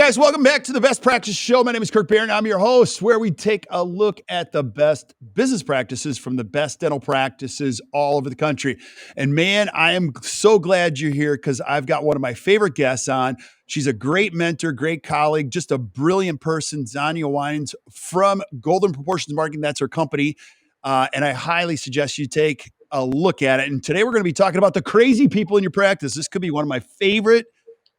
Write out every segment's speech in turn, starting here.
guys, welcome back to the Best Practice Show. My name is Kirk Behrendt. I'm your host, where we take a look at the best business practices from the best dental practices all over the country. And man, I am so glad you're here because I've got one of my favorite guests on. She's a great mentor, great colleague, just a brilliant person, Xaña Winans from Golden Proportions Marketing. That's her company. And I highly suggest you take a look at it. And today we're going to be talking about the crazy people in your practice. This could be one of my favorite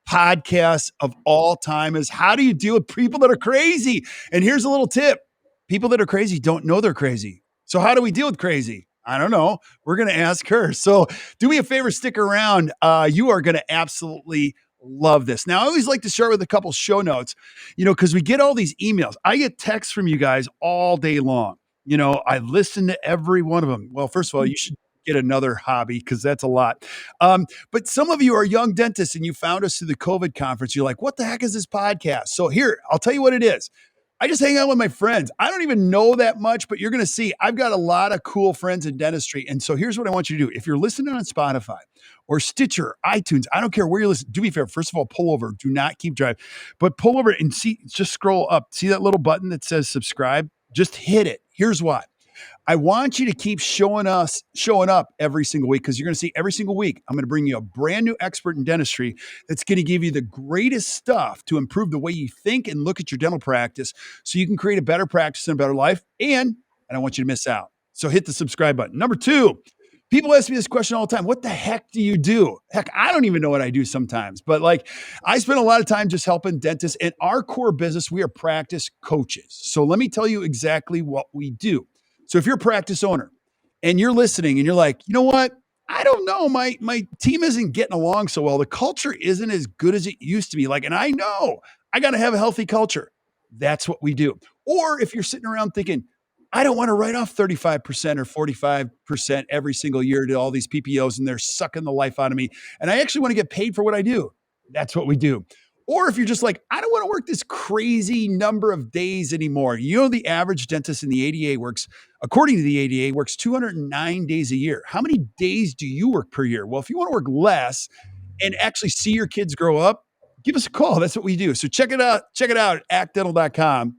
podcasts of all time. Is how do you deal with people that are crazy? And here's a little tip. People that are crazy don't know they're crazy. So how do we deal with crazy? I don't know. We're going to ask her. So do me a favor, stick around. You are going to absolutely love this. Now, I always like to start with a couple show notes, because we get all these emails. I get texts from you guys all day long. I listen to every one of them. Well, first of all, you should get another hobby because that's a lot. But some of you are young dentists and you found us through the COVID conference. You're like, what the heck is this podcast? So here, I'll tell you what it is. I just hang out with my friends. I don't even know that much, but you're going to see I've got a lot of cool friends in dentistry. And so here's what I want you to do. If you're listening on Spotify or Stitcher, iTunes, I don't care where you're listening. Do me a favor. First of all, pull over. Do not keep driving. But pull over and just scroll up. See that little button that says subscribe? Just hit it. Here's why. I want you to keep showing up every single week because you're going to see every single week, I'm going to bring you a brand new expert in dentistry that's going to give you the greatest stuff to improve the way you think and look at your dental practice so you can create a better practice and a better life. And I don't want you to miss out. So hit the subscribe button. Number 2, people ask me this question all the time. What the heck do you do? Heck, I don't even know what I do sometimes, but I spend a lot of time just helping dentists. In our core business, we are practice coaches. So let me tell you exactly what we do. So if you're a practice owner and you're listening and you're like, you know what? I don't know. My team isn't getting along so well. The culture isn't as good as it used to be. And I know I got to have a healthy culture. That's what we do. Or if you're sitting around thinking, I don't want to write off 35% or 45% every single year to all these PPOs and they're sucking the life out of me. And I actually want to get paid for what I do. That's what we do. Or if you're just like, I don't want to work this crazy number of days anymore. The average dentist in the ADA according to the ADA, works 209 days a year. How many days do you work per year? Well, if you want to work less and actually see your kids grow up, give us a call. That's what we do. So check it out. Check it out at actdental.com,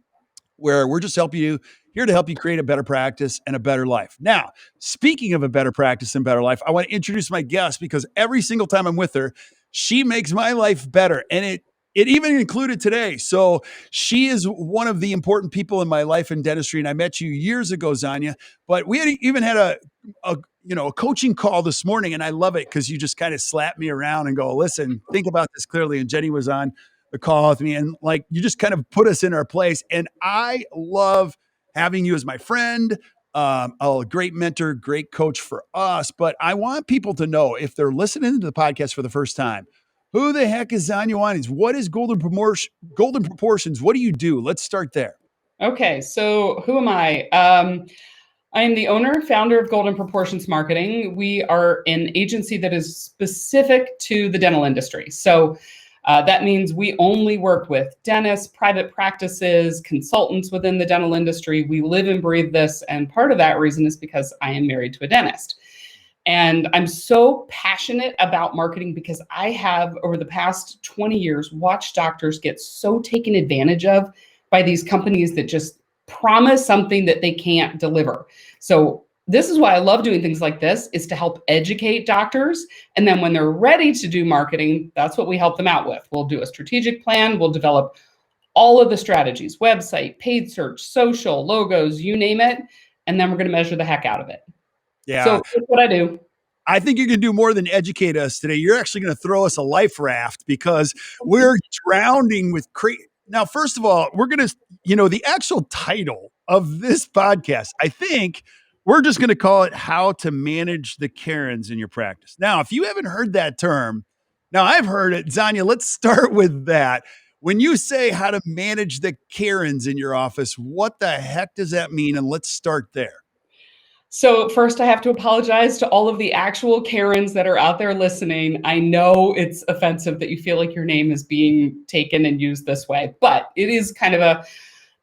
where we're just here to help you create a better practice and a better life. Now, speaking of a better practice and better life, I want to introduce my guest because every single time I'm with her, she makes my life better. And it even included today. So she is one of the important people in my life in dentistry. And I met you years ago, Xaña, but we even had a coaching call this morning. And I love it because you just kind of slap me around and go, listen, think about this clearly. And Jenny was on the call with me and you just kind of put us in our place. And I love having you as my friend, a great mentor, great coach for us. But I want people to know if they're listening to the podcast for the first time, who the heck is Xaña Winans? What is Golden Proportions? What do you do? Let's start there. Okay, so who am I? I am the owner and founder of Golden Proportions Marketing. We are an agency that is specific to the dental industry. So that means we only work with dentists, private practices, consultants within the dental industry. We live and breathe this. And part of that reason is because I am married to a dentist. And I'm so passionate about marketing because I have, over the past 20 years, watched doctors get so taken advantage of by these companies that just promise something that they can't deliver. So this is why I love doing things like this, is to help educate doctors. And then when they're ready to do marketing, that's what we help them out with. We'll do a strategic plan. We'll develop all of the strategies, website, paid search, social, logos, you name it. And then we're going to measure the heck out of it. Yeah. So that's what I do. I think you can do more than educate us today. You're actually going to throw us a life raft because we're drowning with crazy. Now, first of all, we're going to, the actual title of this podcast, I think we're just going to call it How to Manage the Karens in Your Practice. Now, if you haven't heard that term, now I've heard it. Xaña, let's start with that. When you say how to manage the Karens in your office, what the heck does that mean? And let's start there. So first, I have to apologize to all of the actual Karens that are out there listening. I know it's offensive that you feel like your name is being taken and used this way, but it is kind of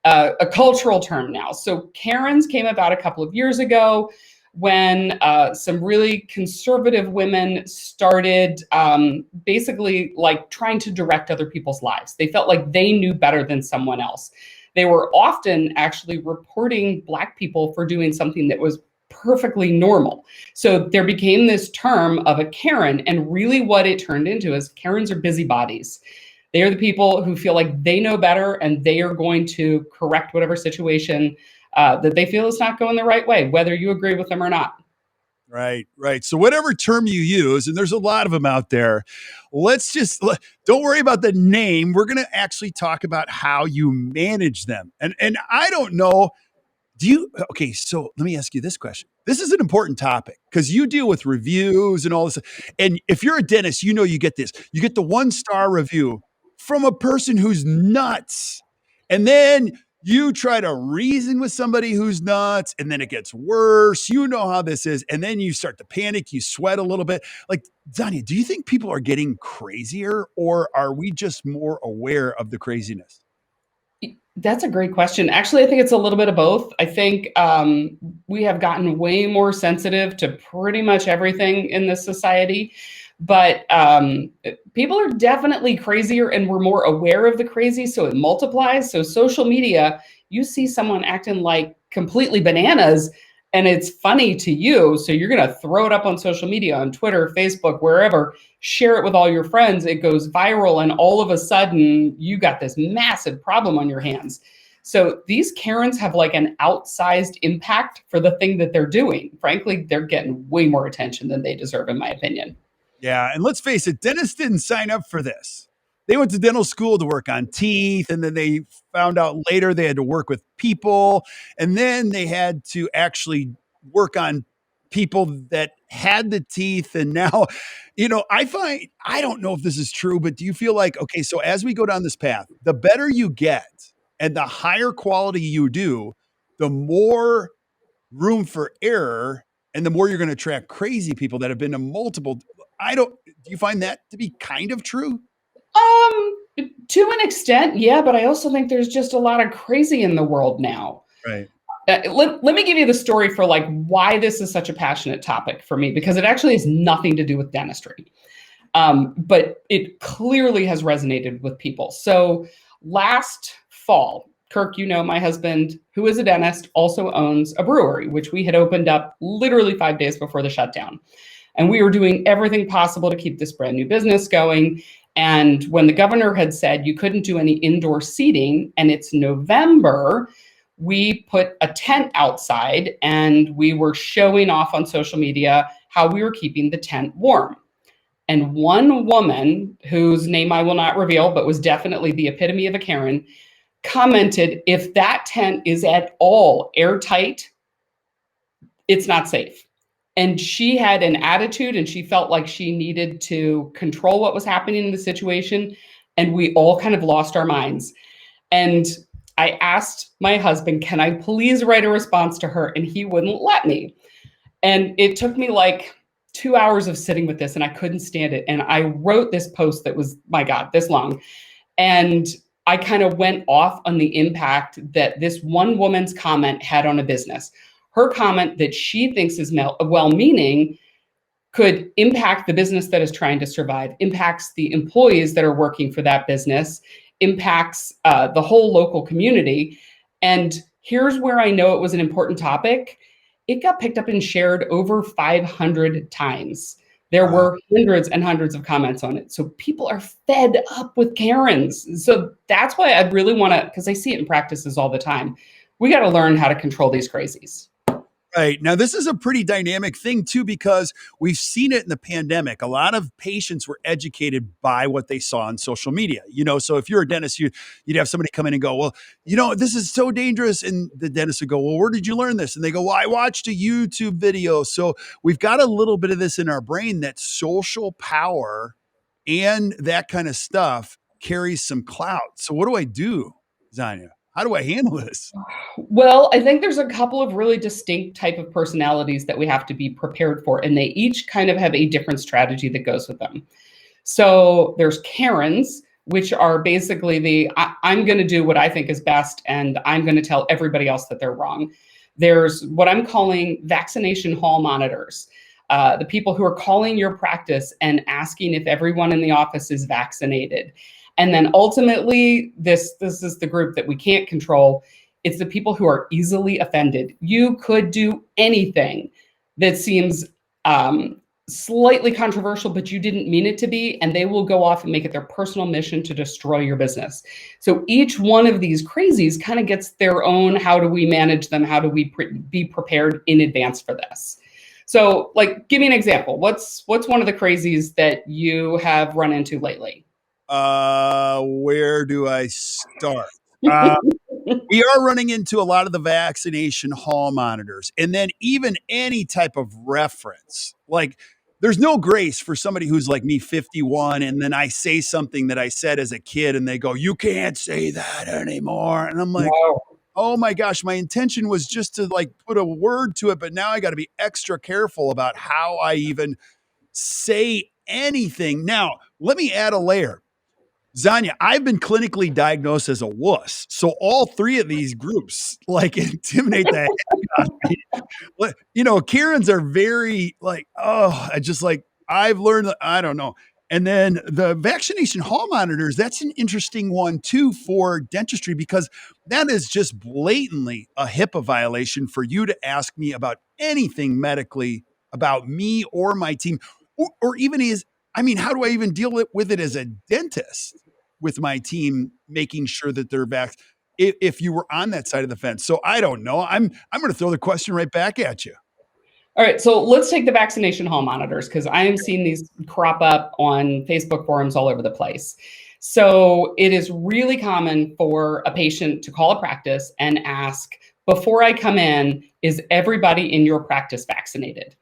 a cultural term now. So Karens came about a couple of years ago. when some really conservative women started basically like trying to direct other people's lives. They felt like they knew better than someone else. They were often actually reporting Black people for doing something that was perfectly normal. So there became this term of a Karen, and really what it turned into is Karens are busybodies. They are the people who feel like they know better and they are going to correct whatever situation that they feel is not going the right way, whether you agree with them or not. Right, right. So whatever term you use, and there's a lot of them out there, don't worry about the name. We're going to actually talk about how you manage them. And I don't know, okay, so let me ask you this question. This is an important topic because you deal with reviews and all this. And if you're a dentist, you know you get this. You get the 1-star review from a person who's nuts. And then you try to reason with somebody who's nuts, and then it gets worse. You know how this is. And then you start to panic, you sweat a little bit. Like, Xaña, do you think people are getting crazier, or are we just more aware of the craziness? That's a great question. Actually, I think it's a little bit of both. I think we have gotten way more sensitive to pretty much everything in this society, but people are definitely crazier and we're more aware of the crazy, so it multiplies. So social media, you see someone acting like completely bananas, and it's funny to you, so you're going to throw it up on social media, on Twitter, Facebook, wherever, share it with all your friends, it goes viral, and all of a sudden you got this massive problem on your hands. So these Karens have like an outsized impact for the thing that they're doing. Frankly, they're getting way more attention than they deserve, in my opinion. Yeah, and let's face it, dentists didn't sign up for this. They went to dental school to work on teeth, and then they found out later they had to work with people, and then they had to actually work on people that had the teeth. And now, I don't know if this is true, but do you feel like, okay, so as we go down this path, the better you get and the higher quality you do, the more room for error and the more you're going to attract crazy people that have been to multiple. Do you find that to be kind of true? To an extent, yeah, but I also think there's just a lot of crazy in the world now. Right. Let me give you the story for like why this is such a passionate topic for me, because it actually has nothing to do with dentistry. But it clearly has resonated with people. So last fall, Kirk, my husband, who is a dentist, also owns a brewery, which we had opened up literally 5 days before the shutdown. And we were doing everything possible to keep this brand new business going. And when the governor had said you couldn't do any indoor seating, and it's November, we put a tent outside and we were showing off on social media how we were keeping the tent warm. And one woman, whose name I will not reveal, but was definitely the epitome of a Karen, commented, if that tent is at all airtight, it's not safe. And she had an attitude and she felt like she needed to control what was happening in the situation. And we all kind of lost our minds. And I asked my husband, can I please write a response to her? And he wouldn't let me. And it took me like 2 hours of sitting with this and I couldn't stand it. And I wrote this post that was, my God, this long. And I kind of went off on the impact that this one woman's comment had on a business. Her comment that she thinks is well-meaning could impact the business that is trying to survive, impacts the employees that are working for that business, impacts the whole local community. And here's where I know it was an important topic. It got picked up and shared over 500 times. There were hundreds and hundreds of comments on it. So people are fed up with Karens. So that's why I really want to, because I see it in practices all the time. We got to learn how to control these crazies. Right. Now, this is a pretty dynamic thing, too, because we've seen it in the pandemic. A lot of patients were educated by what they saw on social media. So if you're a dentist, you'd have somebody come in and go, well, this is so dangerous. And the dentist would go, well, where did you learn this? And they go, well, I watched a YouTube video. So we've got a little bit of this in our brain that social power and that kind of stuff carries some clout. So what do I do, Xaña? How do I handle this? Well, I think there's a couple of really distinct type of personalities that we have to be prepared for, and they each kind of have a different strategy that goes with them. So there's Karens, which are basically I'm going to do what I think is best, and I'm going to tell everybody else that they're wrong. There's what I'm calling vaccination hall monitors. The people who are calling your practice and asking if everyone in the office is vaccinated. And then ultimately, this is the group that we can't control. It's the people who are easily offended. You could do anything that seems slightly controversial, but you didn't mean it to be, and they will go off and make it their personal mission to destroy your business. So each one of these crazies kind of gets their own, how do we manage them? How do we be prepared in advance for this? So, like, give me an example. What's one of the crazies that you have run into lately? Where do I start? We are running into a lot of the vaccination hall monitors, and then even any type of reference. Like, there's no grace for somebody who's like me, 51, and then I say something that I said as a kid, and they go, "You can't say that anymore." And I'm like, Wow. oh my gosh, my intention was just to like put a word to it, but now I got to be extra careful about how I even say anything. Now, let me add a layer. Xaña, I've been clinically diagnosed as a wuss. So all three of these groups like intimidate the heck out of me. Karens are very like, oh, I just like, I've learned, I don't know. And then the vaccination hall monitors, that's an interesting one too for dentistry, because that is just blatantly a HIPAA violation for you to ask me about anything medically about me or my team, or even how do I even deal with it as a dentist with my team, making sure that they're if you were on that side of the fence? So I don't know. I'm going to throw the question right back at you. All right, so let's take the vaccination hall monitors, because I am seeing these crop up on Facebook forums all over the place. So it is really common for a patient to call a practice and ask, before I come in, is everybody in your practice vaccinated?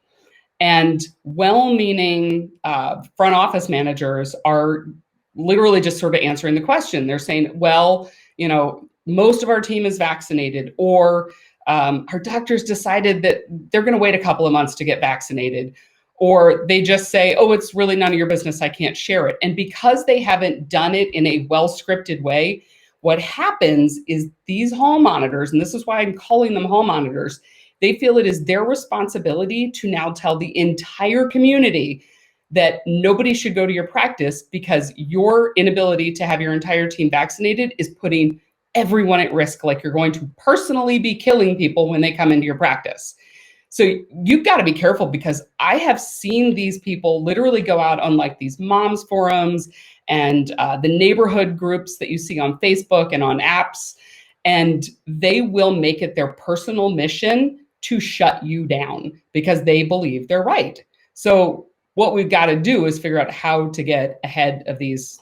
And well-meaning front office managers are literally just sort of answering the question. They're saying, well, most of our team is vaccinated, or our doctors decided that they're going to wait a couple of months to get vaccinated, or they just say, oh, it's really none of your business, I can't share it. And because they haven't done it in a well-scripted way, what happens is these hall monitors, and this is why I'm calling them hall monitors, they feel it is their responsibility to now tell the entire community that nobody should go to your practice because your inability to have your entire team vaccinated is putting everyone at risk, like you're going to personally be killing people when they come into your practice. So you've got to be careful, because I have seen these people literally go out on like these moms forums and the neighborhood groups that you see on Facebook and on apps, and they will make it their personal mission to shut you down because they believe they're right. So what we've got to do is figure out how to get ahead of these,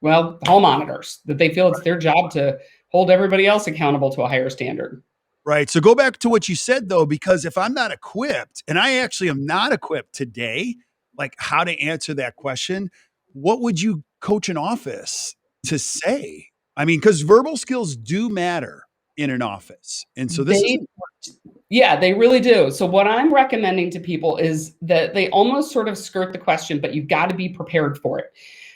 hall monitors, that they feel it's their job to hold everybody else accountable to a higher standard. Right. So go back to what you said, though, because if I'm not equipped, and I actually am not equipped today, like how to answer that question, what would you coach an office to say? I mean, because verbal skills do matter in an office. And so this is Yeah, they really do. So what I'm recommending to people is that they almost sort of skirt the question, but you've got to be prepared for it.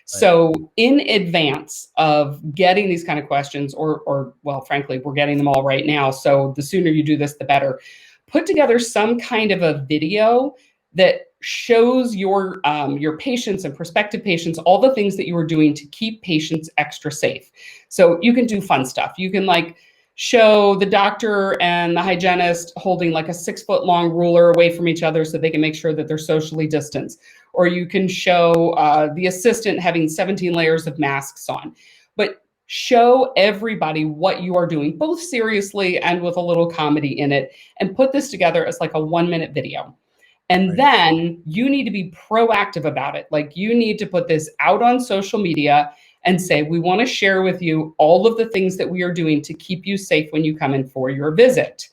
So in advance of getting these kind of questions, or frankly, we're getting them all right now. So the sooner you do this, the better. Put together some kind of a video that shows your patients and prospective patients all the things that you are doing to keep patients extra safe. So you can do fun stuff. You can show the doctor and the hygienist holding like a 6-foot long ruler away from each other so they can make sure that they're socially distanced. Or you can show the assistant having 17 layers of masks on. But show everybody what you are doing, both seriously and with a little comedy in it, and put this together as like a 1-minute video. And then you need to be proactive about it. Like, you need to put this out on social media and say, we want to share with you all of the things that we are doing to keep you safe when you come in for your visit.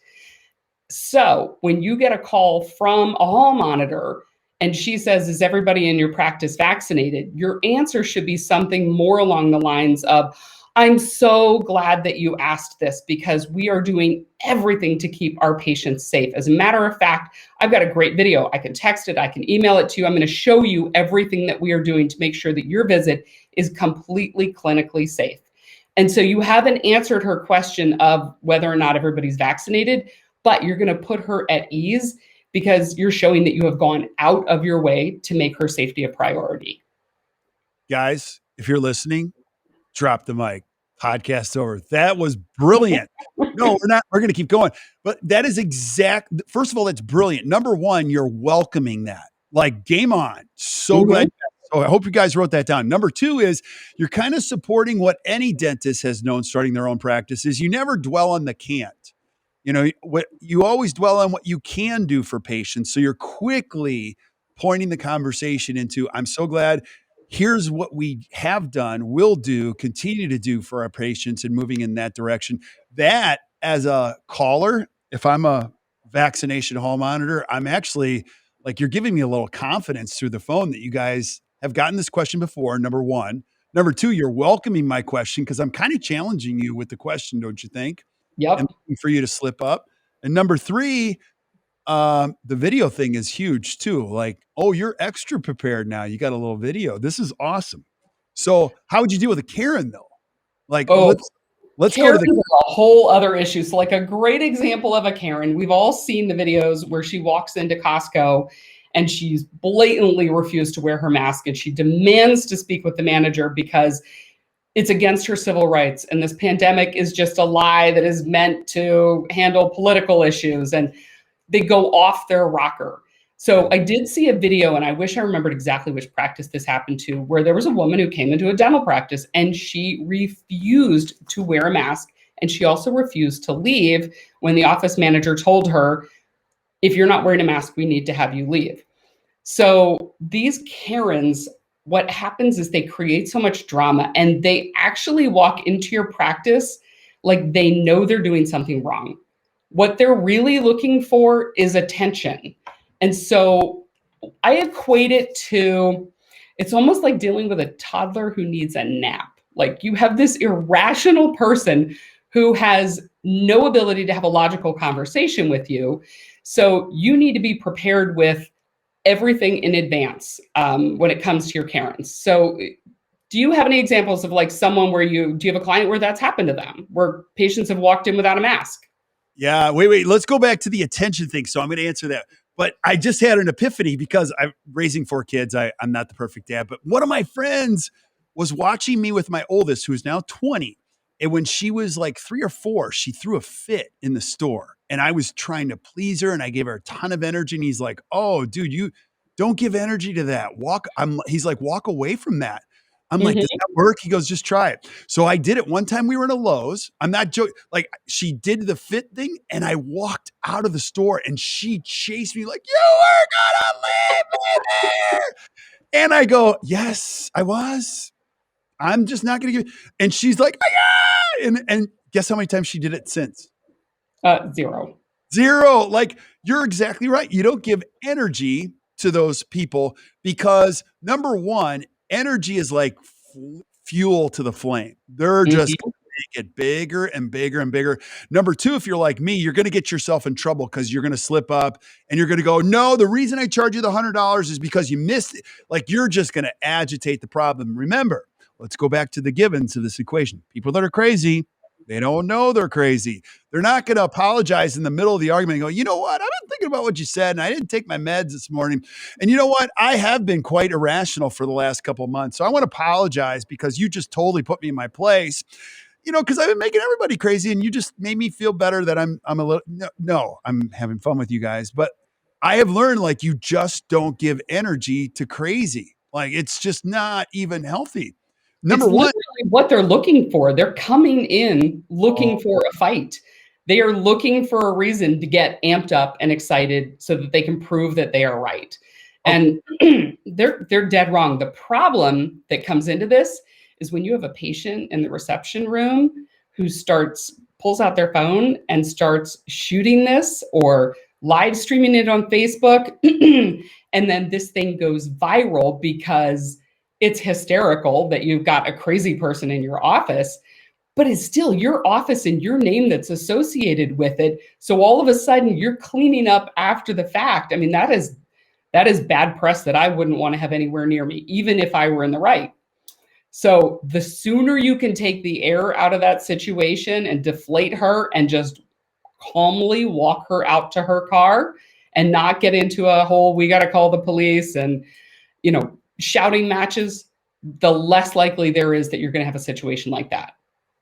So when you get a call from a hall monitor and she says, is everybody in your practice vaccinated? Your answer should be something more along the lines of, I'm so glad that you asked this, because we are doing everything to keep our patients safe. As a matter of fact, I've got a great video. I can text it, I can email it to you. I'm going to show you everything that we are doing to make sure that your visit is completely clinically safe. And so you haven't answered her question of whether or not everybody's vaccinated, but you're going to put her at ease because you're showing that you have gone out of your way to make her safety a priority. Guys, if you're listening, drop the mic. Podcast over. That was brilliant. No, we're not. We're going to keep going. But that is exact. First of all, that's brilliant. Number one, you're welcoming that. Like, game on. So glad. So I hope you guys wrote that down. Number two is you're kind of supporting what any dentist has known starting their own practice is you never dwell on the can't. You know, what you always dwell on what you can do for patients. So you're quickly pointing the conversation into, I'm so glad. Here's what we have done, will do, continue to do for our patients and moving in that direction. That, as a caller, if I'm a vaccination hall monitor, I'm actually like, you're giving me a little confidence through the phone that you guys have gotten this question before, number one. Number two, you're welcoming my question because I'm kind of challenging you with the question, don't you think? Yep. And looking for you to slip up. And number three, the video thing is huge too. Like, oh, you're extra prepared now. You got a little video. This is awesome. So how would you deal with a Karen though? Like, let's go to Karen's a whole other issue. So like a great example of a Karen, we've all seen the videos where she walks into Costco and she's blatantly refused to wear her mask and she demands to speak with the manager because it's against her civil rights. And this pandemic is just a lie that is meant to handle political issues. And they go off their rocker. So I did see a video, and I wish I remembered exactly which practice this happened to, where there was a woman who came into a dental practice and she refused to wear a mask. And she also refused to leave when the office manager told her, if you're not wearing a mask, we need to have you leave. So these Karens, what happens is they create so much drama and they actually walk into your practice like they know they're doing something wrong. What they're really looking for is attention. And so I equate it to, it's almost like dealing with a toddler who needs a nap. Like you have this irrational person who has no ability to have a logical conversation with you. So you need to be prepared with everything in advance when it comes to your Karens. So do you have any examples of like someone where do you have a client where that's happened to them, where patients have walked in without a mask? Yeah, wait. Let's go back to the attention thing. So I'm going to answer that. But I just had an epiphany because I'm raising 4 kids. I'm not the perfect dad, but one of my friends was watching me with my oldest, who's now 20. And when she was like 3 or 4, she threw a fit in the store. And I was trying to please her and I gave her a ton of energy. And he's like, oh, dude, you don't give energy to that. He's like, walk away from that. I'm like, does that work? He goes, just try it. So I did it one time. We were in a Lowe's. I'm not joking. Like she did the fit thing and I walked out of the store and she chased me like, you were gonna leave me there. And I go, yes, I was. I'm just not gonna give. And she's like, yeah. And guess how many times she did it since? 0. Like you're exactly right. You don't give energy to those people because number one, energy is like fuel to the flame. They're just going to make it bigger and bigger and bigger. Number two, if you're like me, you're going to get yourself in trouble because you're going to slip up and you're going to go, no, the reason I charge you the $100 is because you missed it. Like you're just going to agitate the problem. Remember, let's go back to the givens of this equation. People that are crazy, they don't know they're crazy. They're not going to apologize in the middle of the argument and go, you know what? I've been thinking about what you said and I didn't take my meds this morning. And you know what? I have been quite irrational for the last couple of months. So I want to apologize because you just totally put me in my place, you know, because I've been making everybody crazy and you just made me feel better that I'm a little, no, I'm having fun with you guys. But I have learned like you just don't give energy to crazy. Like it's just not even healthy. Number one, what they're looking for. They're coming in looking for a fight. They are looking for a reason to get amped up and excited so that they can prove that they are right. And they're dead wrong. The problem that comes into this is when you have a patient in the reception room who pulls out their phone and starts shooting this or live streaming it on Facebook. And then this thing goes viral because it's hysterical that you've got a crazy person in your office, but it's still your office and your name that's associated with it. So all of a sudden you're cleaning up after the fact. I mean, that is bad press that I wouldn't want to have anywhere near me, even if I were in the right. So the sooner you can take the air out of that situation and deflate her and just calmly walk her out to her car and not get into a whole, we got to call the police and, shouting matches, the less likely there is that you're going to have a situation like that.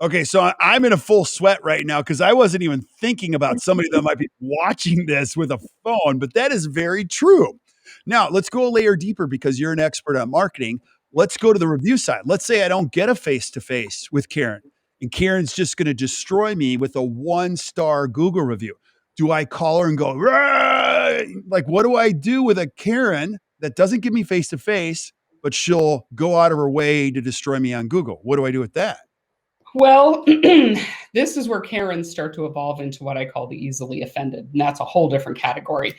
Okay, so I'm in a full sweat right now because I wasn't even thinking about somebody that might be watching this with a phone, but that is very true. Now, let's go a layer deeper because you're an expert on marketing. Let's go to the review side. Let's say I don't get a face to face with Karen, and Karen's just going to destroy me with a 1-star Google review. Do I call her and go, "Right?" Like, what do I do with a Karen that doesn't give me face to face, but she'll go out of her way to destroy me on Google? What do I do with that? Well, this is where Karens start to evolve into what I call the easily offended, and that's a whole different category.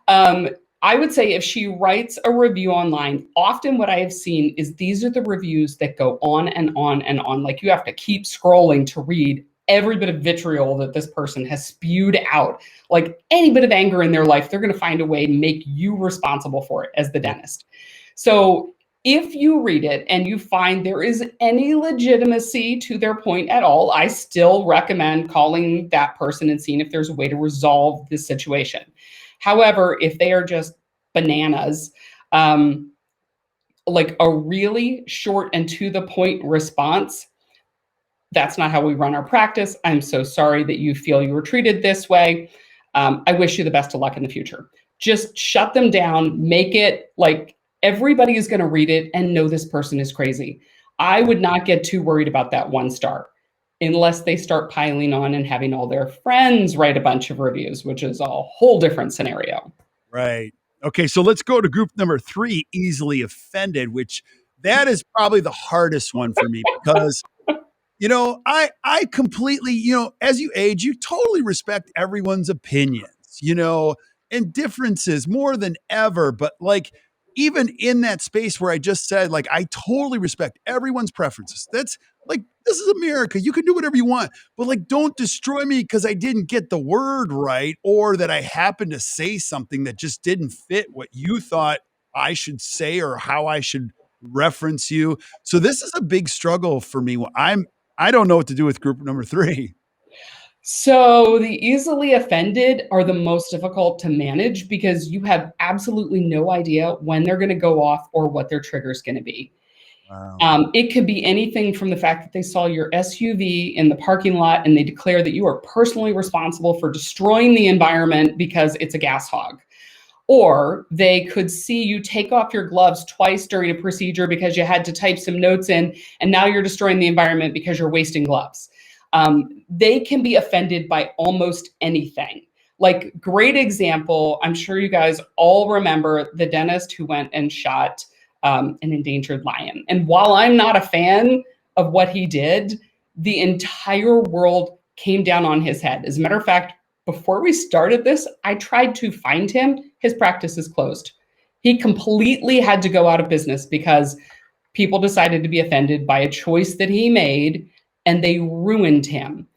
I would say if she writes a review online, often what I have seen is these are the reviews that go on and on and on. Like you have to keep scrolling to read every bit of vitriol that this person has spewed out. Like any bit of anger in their life, they're going to find a way to make you responsible for it as the dentist. So if you read it and you find there is any legitimacy to their point at all, I still recommend calling that person and seeing if there's a way to resolve this situation. However, if they are just bananas, like a really short and to the point response, that's not how we run our practice. I'm so sorry that you feel you were treated this way. I wish you the best of luck in the future. Just shut them down, make it like everybody is going to read it and know this person is crazy. I would not get too worried about that 1 star unless they start piling on and having all their friends write a bunch of reviews, which is a whole different scenario. Right. Okay, so let's go to group number 3, easily offended, which that is probably the hardest one for me because I completely, as you age, you totally respect everyone's opinions, and differences more than ever. But like, even in that space where I just said, like, I totally respect everyone's preferences. That's like, this is America. You can do whatever you want, but like, don't destroy me because I didn't get the word right or that I happened to say something that just didn't fit what you thought I should say or how I should reference you. So this is a big struggle for me. I don't know what to do with group number 3. So the easily offended are the most difficult to manage because you have absolutely no idea when they're going to go off or what their trigger is going to be. Wow. It could be anything from the fact that they saw your SUV in the parking lot and they declare that you are personally responsible for destroying the environment because it's a gas hog. Or they could see you take off your gloves twice during a procedure because you had to type some notes in, and now you're destroying the environment because you're wasting gloves. They can be offended by almost anything. Like, great example, I'm sure you guys all remember the dentist who went and shot an endangered lion. And while I'm not a fan of what he did, the entire world came down on his head. As a matter of fact, before we started this, I tried to find him. His practice is closed. He completely had to go out of business because people decided to be offended by a choice that he made, and they ruined him.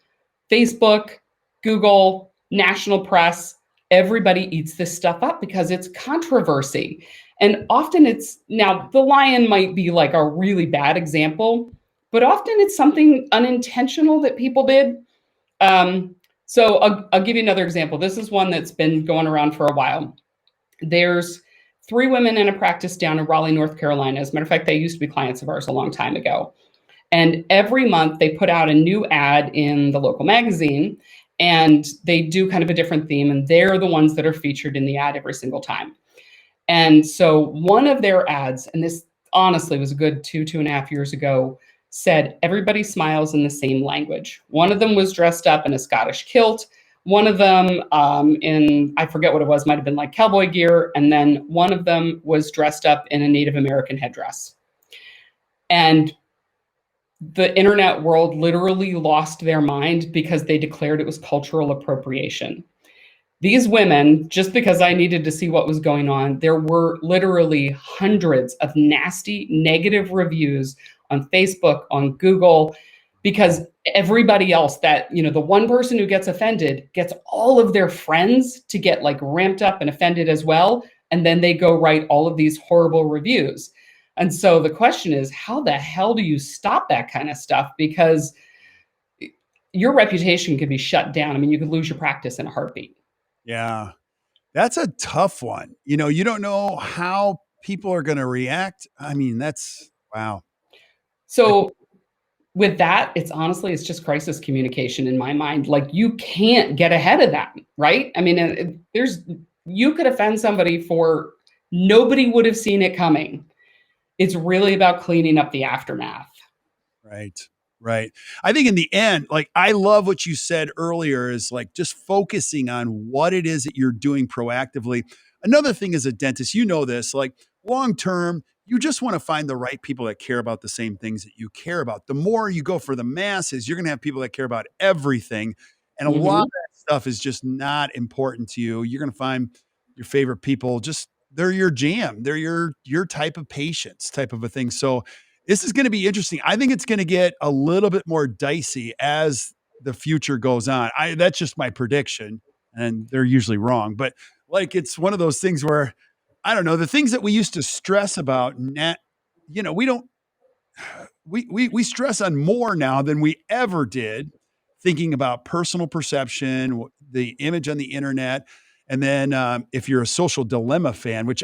Facebook, Google, national press, everybody eats this stuff up because it's controversy. And often now the lion might be like a really bad example, but often it's something unintentional that people did. So I'll give you another example. This is one that's been going around for a while. There's 3 women in a practice down in Raleigh, North Carolina. As a matter of fact, they used to be clients of ours a long time ago. And every month they put out a new ad in the local magazine, and they do kind of a different theme. And they're the ones that are featured in the ad every single time. And so one of their ads, and this honestly was a good 2.5 years ago, said everybody smiles in the same language. One of them was dressed up in a Scottish kilt. One of them I forget what it was, might have been like cowboy gear. And then one of them was dressed up in a Native American headdress. And the internet world literally lost their mind because they declared it was cultural appropriation. These women, just because I needed to see what was going on, there were literally hundreds of nasty negative reviews on Facebook, on Google, because everybody else that, the one person who gets offended gets all of their friends to get like ramped up and offended as well. And then they go write all of these horrible reviews. And so the question is, how the hell do you stop that kind of stuff? Because your reputation could be shut down. I mean, you could lose your practice in a heartbeat. Yeah. That's a tough one. You don't know how people are going to react. I mean, that's wow. That, So with that, it's just crisis communication in my mind. Like you can't get ahead of that, right? I mean, you could offend somebody for nobody would have seen it coming. It's really about cleaning up the aftermath. right. Right. I think in the end, like I love what you said earlier is like just focusing on what it is that you're doing proactively. Another thing as a dentist, you know this, like long term, you just want to find the right people that care about the same things that you care about. The more you go for the masses, you're going to have people that care about everything. And a lot of Mhm. that stuff is just not important to you. You're going to find your favorite people just they're your jam. They're your type of patients, type of a thing. So this is going to be interesting. I think it's going to get a little bit more dicey as the future goes on. That's just my prediction, and they're usually wrong. But like it's one of those things where I don't know the things that we used to stress about. We don't we stress on more now than we ever did, thinking about personal perception, the image on the internet, and then if you're a Social Dilemma fan, which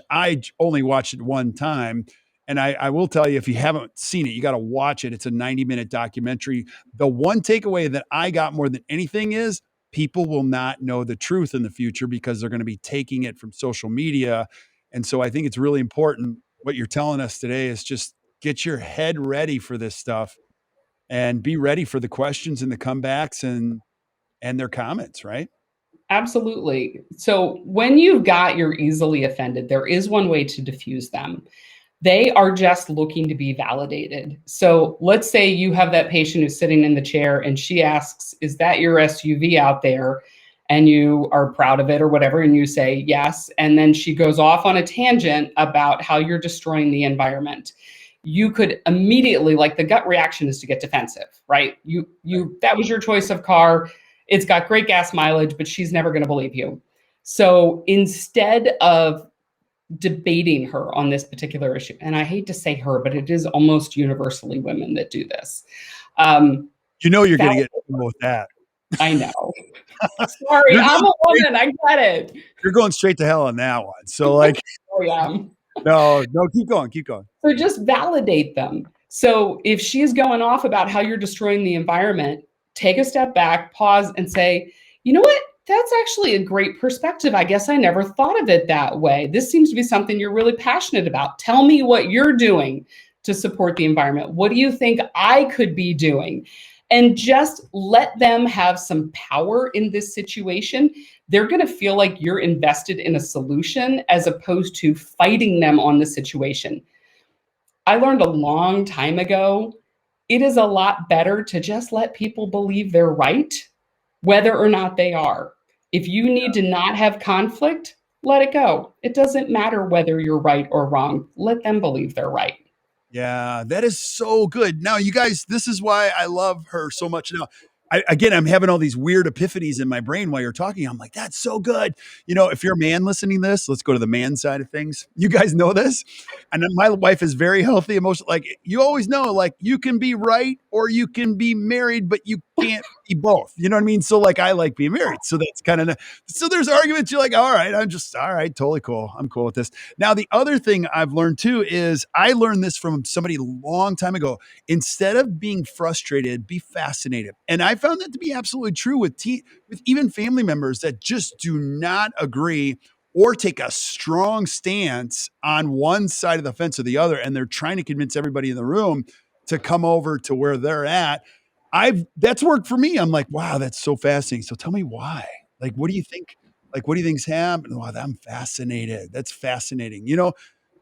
only watched it one time, and I will tell you if you haven't seen it, you got to watch it. It's a 90-minute documentary. The one takeaway that I got more than anything is people will not know the truth in the future because they're going to be taking it from social media, and so I think it's really important. What you're telling us today is just get your head ready for this stuff and be ready for the questions and the comebacks and their comments, right? Absolutely. So when you've got you're easily offended, there is one way to diffuse them. They are just looking to be validated. So let's say you have that patient who's sitting in the chair and she asks, "Is that your SUV out there?" And you are proud of it or whatever, and you say yes. And then she goes off on a tangent about how you're destroying the environment. You could immediately, like the gut reaction is to get defensive, right? That was your choice of car. It's got great gas mileage, but she's never going to believe you. So instead of debating her on this particular issue. And I hate to say her, but it is almost universally women that do this. You're going to Validate get people with that. I know. Sorry, You're I'm going a straight, woman. I get it. you're going straight to hell on that one. So like, Oh, yeah. no, no, keep going, keep going. So just validate them. So if she's going off about how you're destroying the environment, take a step back, pause, and say, you know what? That's actually a great perspective. I guess I never thought of it that way. This seems to be something you're really passionate about. Tell me what you're doing to support the environment. What do you think I could be doing? And just let them have some power in this situation. They're going to feel like you're invested in a solution as opposed to fighting them on the situation. I learned a long time ago, it is a lot better to just let people believe they're right, whether or not they are. If you need to not have conflict, let it go. It doesn't matter whether you're right or wrong. Let them believe they're right. Yeah, that is so good. Now, you guys, this is why I love her so much. Now, I'm having all these weird epiphanies in my brain while you're talking. I'm like, that's so good. If you're a man listening to this, let's go to the man side of things. You guys know this. And then my wife is very healthy, emotional. Like you always know, like you can be right or you can be married, but you can't be both. You know what I mean? So like I like being married. So that's kind of so there's arguments. You're like, all right, all right, totally cool. I'm cool with this. Now, the other thing I've learned too is I learned this from somebody a long time ago. Instead of being frustrated, be fascinated. And I found that to be absolutely true with even family members that just do not agree or take a strong stance on one side of the fence or the other. And they're trying to convince everybody in the room to come over to where they're at. That's worked for me. I'm like, wow, that's so fascinating. So tell me why. Like, what do you think? Like, what do you think's happening? Wow, I'm fascinated. That's fascinating.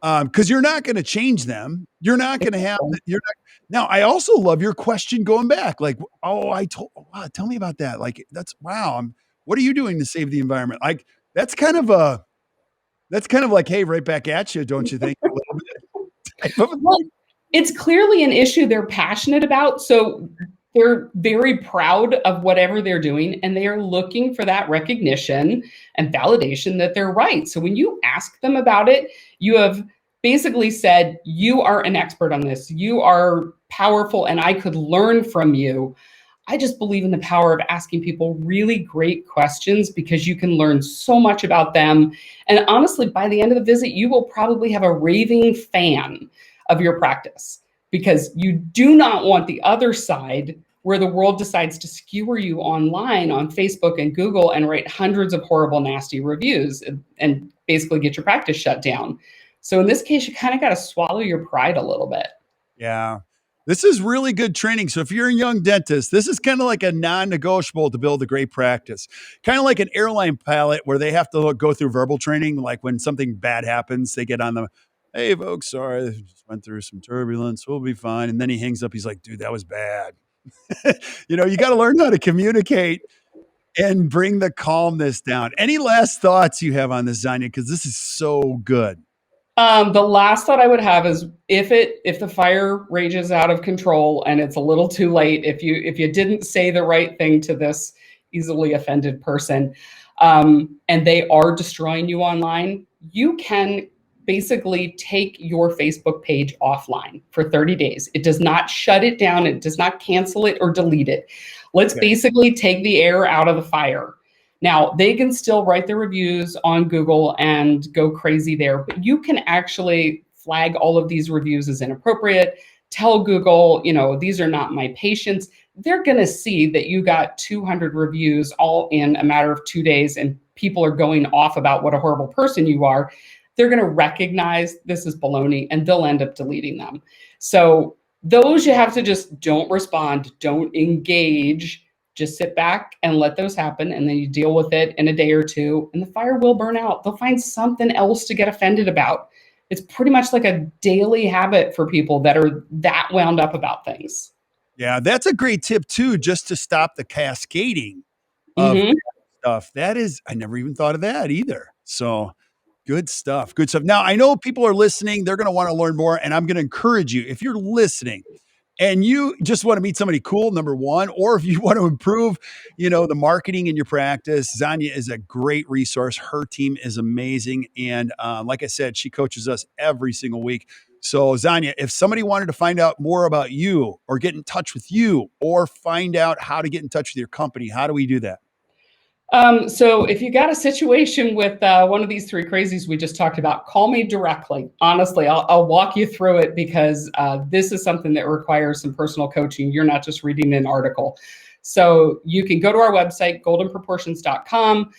Because you're not going to change them. You're not going to have. You're not. Now, I also love your question going back. Like, oh, wow, tell me about that. Like, that's wow. What are you doing to save the environment? Like, that's kind of like, hey, right back at you, don't you think? A little bit type of a Well, thing. it's clearly an issue they're passionate about. So they're very proud of whatever they're doing and they are looking for that recognition and validation that they're right. So when you ask them about it, you have basically said, you are an expert on this. You are powerful and I could learn from you. I just believe in the power of asking people really great questions because you can learn so much about them. And honestly, by the end of the visit, you will probably have a raving fan of your practice because you do not want the other side where the world decides to skewer you online on Facebook and Google and write hundreds of horrible, nasty reviews and basically get your practice shut down. So in this case, you kind of got to swallow your pride a little bit. Yeah. This is really good training. So if you're a young dentist, this is kind of like a non-negotiable to build a great practice. Kind of like an airline pilot where they have to go through verbal training. Like when something bad happens, they get on the, hey folks, sorry, just went through some turbulence. We'll be fine. And then he hangs up. He's like, dude, that was bad. You got to learn how to communicate and bring the calmness down. Any last thoughts you have on this, Xaña? Because this is so good. The last thought I would have is if the fire rages out of control and it's a little too late, if you didn't say the right thing to this easily offended person, and they are destroying you online, you can basically take your Facebook page offline for 30 days. It does not shut it down. It does not cancel it or delete it. Let's basically take the air out of the fire. Now, they can still write their reviews on Google and go crazy there, but you can actually flag all of these reviews as inappropriate, tell Google, these are not my patients. They're going to see that you got 200 reviews all in a matter of 2 days and people are going off about what a horrible person you are. They're going to recognize this is baloney and they'll end up deleting them. So those you have to just don't respond, don't engage. Just sit back and let those happen, and then you deal with it in a day or two, and the fire will burn out. They'll find something else to get offended about. It's pretty much like a daily habit for people that are that wound up about things. Yeah, that's a great tip too, just to stop the cascading of Mm-hmm. stuff. I never even thought of that either. So good stuff. Good stuff. Now, I know people are listening. They're going to want to learn more. And I'm going to encourage you, if you're listening and you just want to meet somebody cool, number one, or if you want to improve, the marketing in your practice, Xaña is a great resource. Her team is amazing. And like I said, she coaches us every single week. So Xaña, if somebody wanted to find out more about you or get in touch with you or find out how to get in touch with your company, how do we do that? So if you got a situation with one of these three crazies we just talked about, call me directly. Honestly, I'll walk you through it because this is something that requires some personal coaching. You're not just reading an article. So you can go to our website, goldenproportions.com.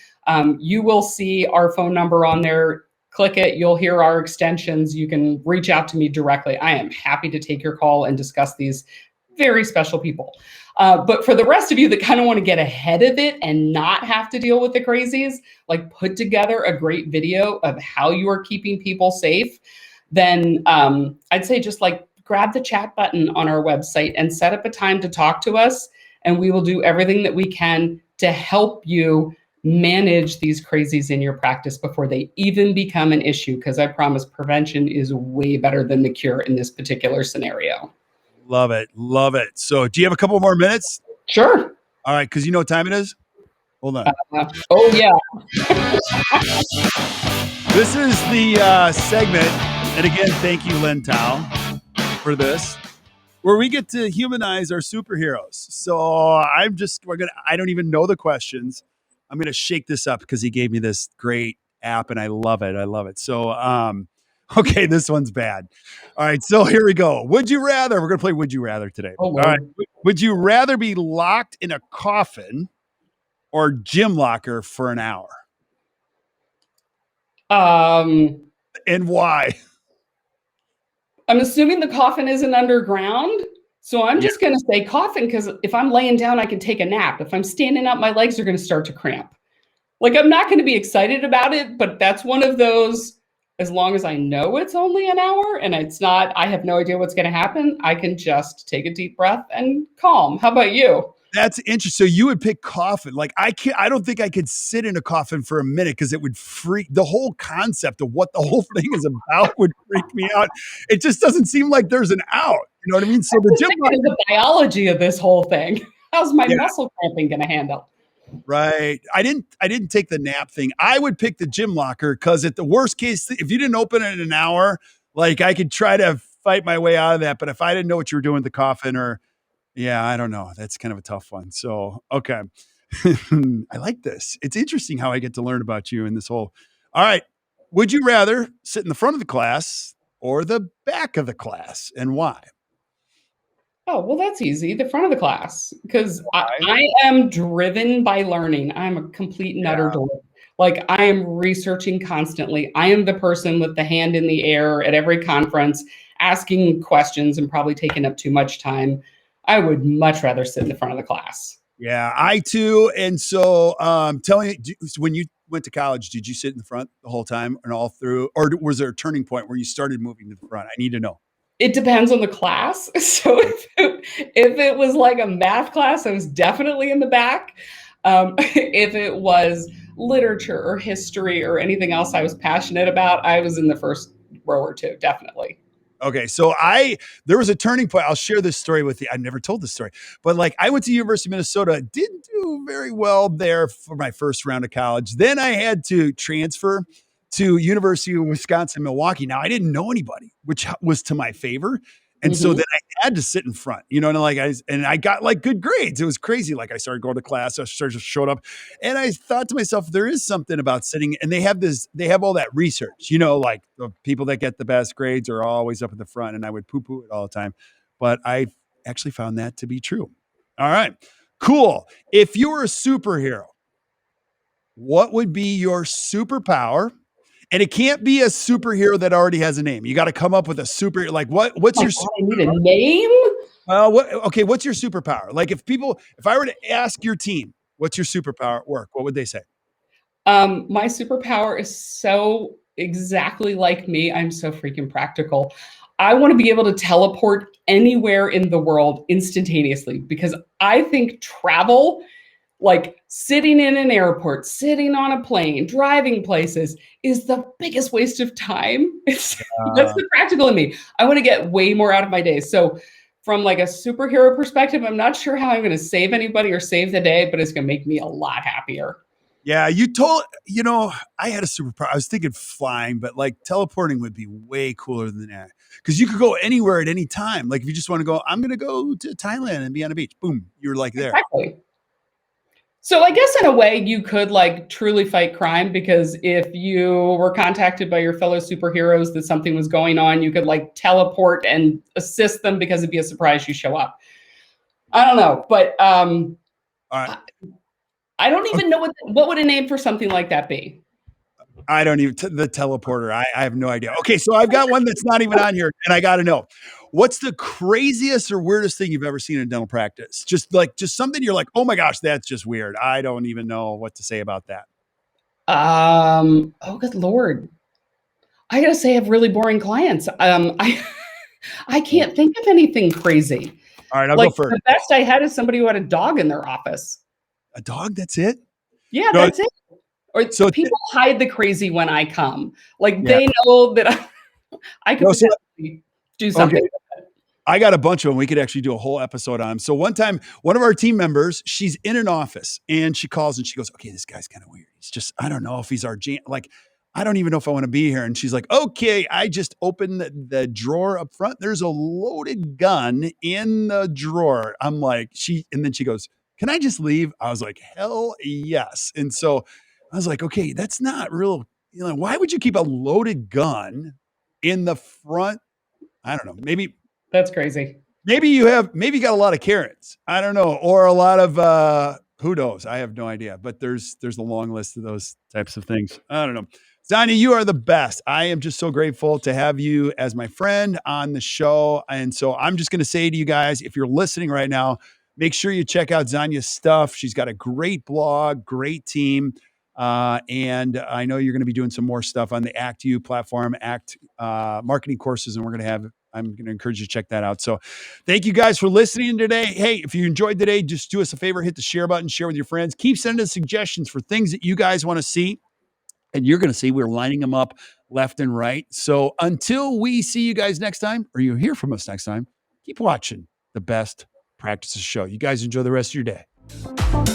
You will see our phone number on there. Click it. You'll hear our extensions. You can reach out to me directly. I am happy to take your call and discuss these very special people. But for the rest of you that kind of want to get ahead of it and not have to deal with the crazies, like put together a great video of how you are keeping people safe, then I'd say just like grab the chat button on our website and set up a time to talk to us. And we will do everything that we can to help you manage these crazies in your practice before they even become an issue. Because I promise prevention is way better than the cure in this particular scenario. Love it. Love it. So do you have a couple more minutes? Sure. All right. Cause you know what time it is? Hold on. Oh yeah. This is the segment. And again, thank you, Len Tao, for this, where we get to humanize our superheroes. So I don't even know the questions. I'm going to shake this up because he gave me this great app and I love it. I love it. So, okay, this one's bad. All right, so here we go. Would you rather? We're going to play Would You Rather today. Oh, all right. Would you rather be locked in a coffin or gym locker for an hour? And why? I'm assuming the coffin isn't underground. So I'm just going to say coffin because if I'm laying down, I can take a nap. If I'm standing up, my legs are going to start to cramp. Like I'm not going to be excited about it, but that's one of those, as long as I know it's only an hour and it's not, I have no idea what's going to happen, I can just take a deep breath and calm. How about you? That's interesting. So you would pick coffin. Like I don't think I could sit in a coffin for a minute because it would freak the whole concept of what the whole thing is about would freak me out. It just doesn't seem like there's an out. You know what I mean? So the gym locker, the biology of this whole thing. How's my muscle cramping going to handle? Right. I didn't take the nap thing. I would pick the gym locker because at the worst case, if you didn't open it in an hour, like I could try to fight my way out of that. But if I didn't know what you were doing with the coffin or Yeah, I don't know. That's kind of a tough one. So, okay. I like this. It's interesting how I get to learn about you in this whole. All right. Would you rather sit in the front of the class or the back of the class, and why? Oh, well, that's easy. The front of the class, because Why? I am driven by learning. I'm a complete nutter Yeah. dork. Like, I am researching constantly. I am the person with the hand in the air at every conference, asking questions and probably taking up too much time. I would much rather sit in the front of the class. Yeah, I too. And so, tell me, when you went to college, did you sit in the front the whole time and all through, or was there a turning point where you started moving to the front? I need to know. It depends on the class. So if it was like a math class, I was definitely in the back. If it was literature or history or anything else I was passionate about, I was in the first row or two, definitely. Okay, so there was a turning point. I'll share this story with you. I've never told this story, but like I went to University of Minnesota, didn't do very well there for my first round of college. Then I had to transfer to University of Wisconsin Milwaukee. Now I didn't know anybody, which was to my favor. And so Mhm. then I had to sit in front, you know, and I got like good grades. It was crazy. Like I started going to class, showed up, and I thought to myself, there is something about sitting, and they have all that research, you know, like the people that get the best grades are always up at the front, and I would poo poo it all the time. But I actually found that to be true. All right, cool. If you were a superhero, what would be your superpower? And it can't be a superhero that already has a name. You got to come up with a super, like what's Oh my your God, I need a name. okay, what's your superpower? Like if I were to ask your team, what's your superpower at work? What would they say? My superpower is so exactly like me. I'm so freaking practical. I want to be able to teleport anywhere in the world instantaneously because I think travel, like sitting in an airport, sitting on a plane, driving places, is the biggest waste of time. That's Uh, the practical in me. I want to get way more out of my days. So from like a superhero perspective, I'm not sure how I'm going to save anybody or save the day, but it's going to make me a lot happier. yeah, I had a superpower. I was thinking flying, but like teleporting would be way cooler than that because you could go anywhere at any time. Like if you just want to go, I'm going to go to Thailand and be on a beach. Boom, you're like there. Exactly. So I guess in a way you could like truly fight crime because if you were contacted by your fellow superheroes that something was going on, you could like teleport and assist them because it'd be a surprise you show up. I don't know, but All right. I I don't even know what would a name for something like that be? I don't even the teleporter. I have no idea. Okay, so I've got one that's not even on here, and I got to know what's the craziest or weirdest thing you've ever seen in dental practice? Just something you're like, oh my gosh, that's just weird. I don't even know what to say about that. Oh good Lord. I gotta say I have really boring clients. I Oh, can't think of anything crazy. all right, I'll go Like first. the best I had is somebody who had a dog in their office. A dog? That's it? Yeah, No, that's it. Or so people hide the crazy when I come. Like yeah. they know that I could No, so potentially do okay. something. I got a bunch of them. We could actually do a whole episode on them. So one time, one of our team members, she's in an office and she calls and she goes, "Okay, this guy's kind of weird. He's just, I don't know if he's our like, I don't even know if I want to be here." And she's like, "Okay, I just opened the drawer up front. There's a loaded gun in the drawer." I'm like, and then she goes, "Can I just leave?" I was like, "Hell yes." And so I was like, "Okay, that's not real. Why would you keep a loaded gun in the front?" I don't know. That's crazy. Maybe you got a lot of Karens. I don't know, or a lot of who knows? I have no idea. But there's a long list of those types of things. I don't know. Xaña, you are the best. I am just so grateful to have you as my friend on the show. And so I'm just going to say to you guys, if you're listening right now, make sure you check out Xaña's stuff. She's got a great blog, great team. And I know you're going to be doing some more stuff on the Act U platform, Act marketing courses, and I'm going to encourage you to check that out. So thank you guys for listening today. Hey, if you enjoyed today, just do us a favor, hit the share button, share with your friends. Keep sending us suggestions for things that you guys want to see. And you're going to see we're lining them up left and right. So until we see you guys next time, or you hear from us next time, keep watching the Best Practices Show. You guys enjoy the rest of your day.